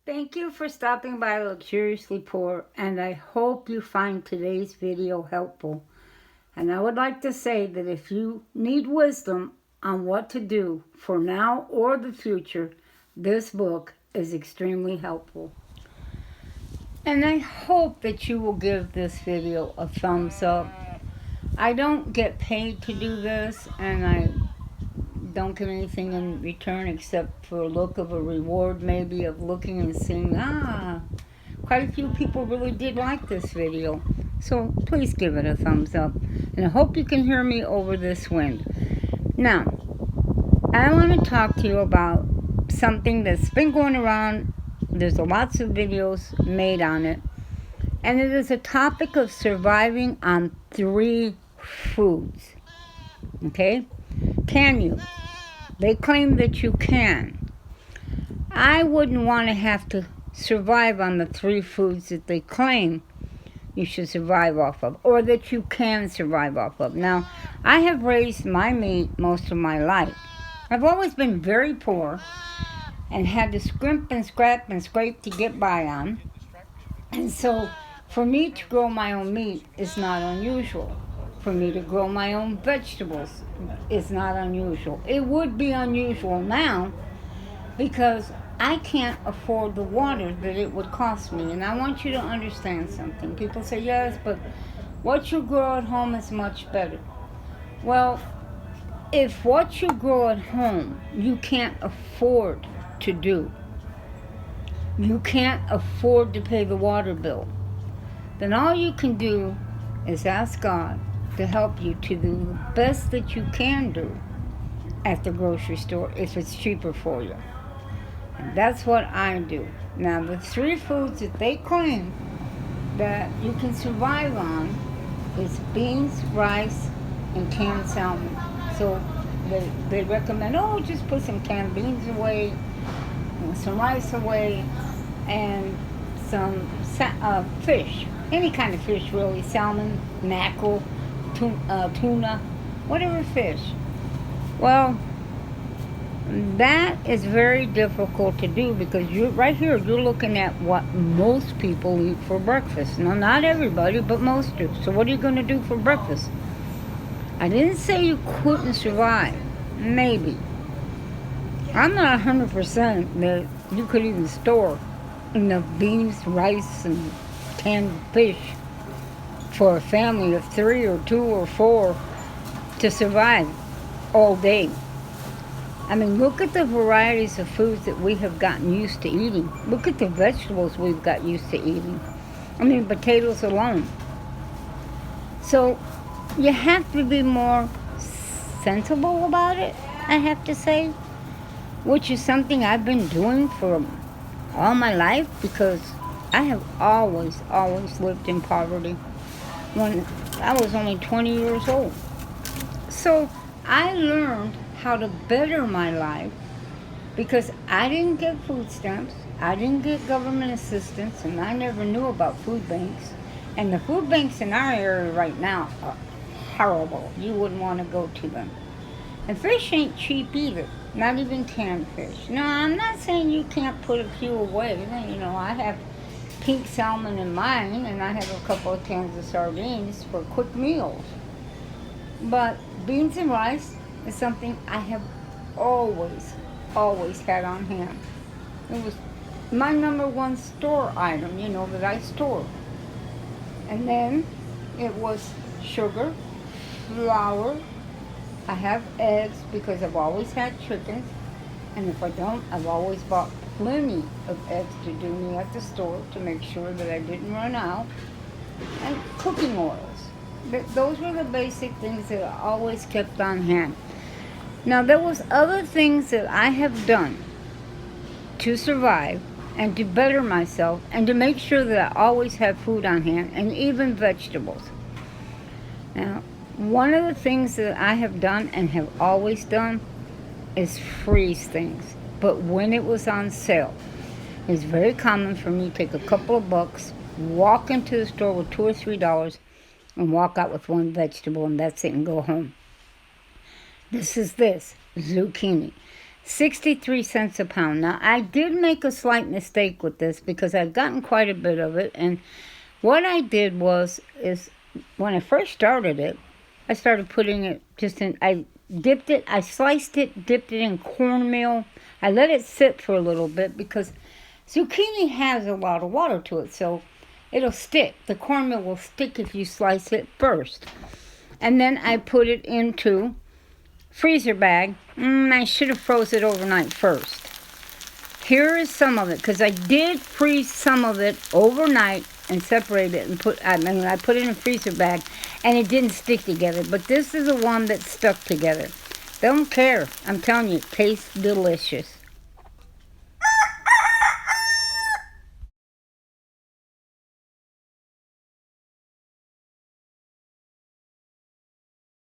Thank you for stopping by Luxuriously Poor, and I hope you find today's video helpful. And I would like to say that if you need wisdom on what to do for now or the future, this book is extremely helpful. And I hope that you will give this video a thumbs up. I don't get paid to do this, and I don't get anything in return except for a look of a reward, maybe, of looking and seeing, quite a few people really did like this video. So please give it a thumbs up. And I hope you can hear me over this wind. Now, I want to talk to you about something that's been going around. There's lots of videos made on it. And it is a topic of surviving on 3 foods. Okay? Can you? They claim that you can. I wouldn't want to have to survive on the 3 foods that they claim you should survive off of, or that you can survive off of. Now, I have raised my meat most of my life. I've always been very poor and had to scrimp and scrap and scrape to get by on. And so, for me to grow my own meat is not unusual. For me to grow my own vegetables is not unusual. It would be unusual now because I can't afford the water that it would cost me. And I want you to understand something. People say, yes, but what you grow at home is much better. Well, if what you grow at home you can't afford to do, you can't afford to pay the water bill, then all you can do is ask God to help you to do the best that you can do at the grocery store if it's cheaper for you. And that's what I do. Now, the 3 foods that they claim that you can survive on is beans, rice, and canned salmon. So they recommend, just put some canned beans away, some rice away, and some fish. Any kind of fish, really. Salmon, mackerel, tuna, whatever fish. Well, that is very difficult to do because right here you're looking at what most people eat for breakfast. Now, not everybody, but most do. So what are you going to do for breakfast? I didn't say you couldn't survive. Maybe. I'm not 100% that you could even store enough beans, rice, and canned fish for a family of 3 or 2 or 4 to survive all day. I mean, look at the varieties of foods that we have gotten used to eating. Look at the vegetables we've got used to eating. I mean, potatoes alone. So, you have to be more sensible about it, I have to say, which is something I've been doing for all my life because I have always lived in poverty when I was only 20 years old. So, I learned how to better my life because I didn't get food stamps, I didn't get government assistance, and I never knew about food banks. And the food banks in our area right now are horrible. You wouldn't want to go to them. And fish ain't cheap either, not even canned fish. No, I'm not saying you can't put a few away. You know, I have pink salmon in mine, and I have a couple of cans of sardines for quick meals. But beans and rice is something I have always had on hand. It was my number 1 store item, that I store. And then it was sugar, flour. I have eggs because I've always had chickens. And if I don't, I've always bought plenty of eggs to do me at the store to make sure that I didn't run out. And cooking oils. Those were the basic things that I always kept on hand. Now, there was other things that I have done to survive and to better myself and to make sure that I always have food on hand and even vegetables. Now, one of the things that I have done and have always done is freeze things. But when it was on sale, it was very common for me to take a couple of bucks, walk into the store with $2 or $3, and walk out with 1 vegetable, and that's it, and go home. This is zucchini. 63 cents a pound. Now, I did make a slight mistake with this because I've gotten quite a bit of it. And what I did is when I first started it, I started putting it just in, I dipped it, I sliced it, dipped it in cornmeal. I let it sit for a little bit because zucchini has a lot of water to it, so it'll stick. The cornmeal will stick if you slice it first. And then I put it into freezer bag. I should have froze it overnight first. Here is some of it, because I did freeze some of it overnight and separate it and I put it in a freezer bag and it didn't stick together. But this is the one that stuck together. Don't care. I'm telling you, it tastes delicious.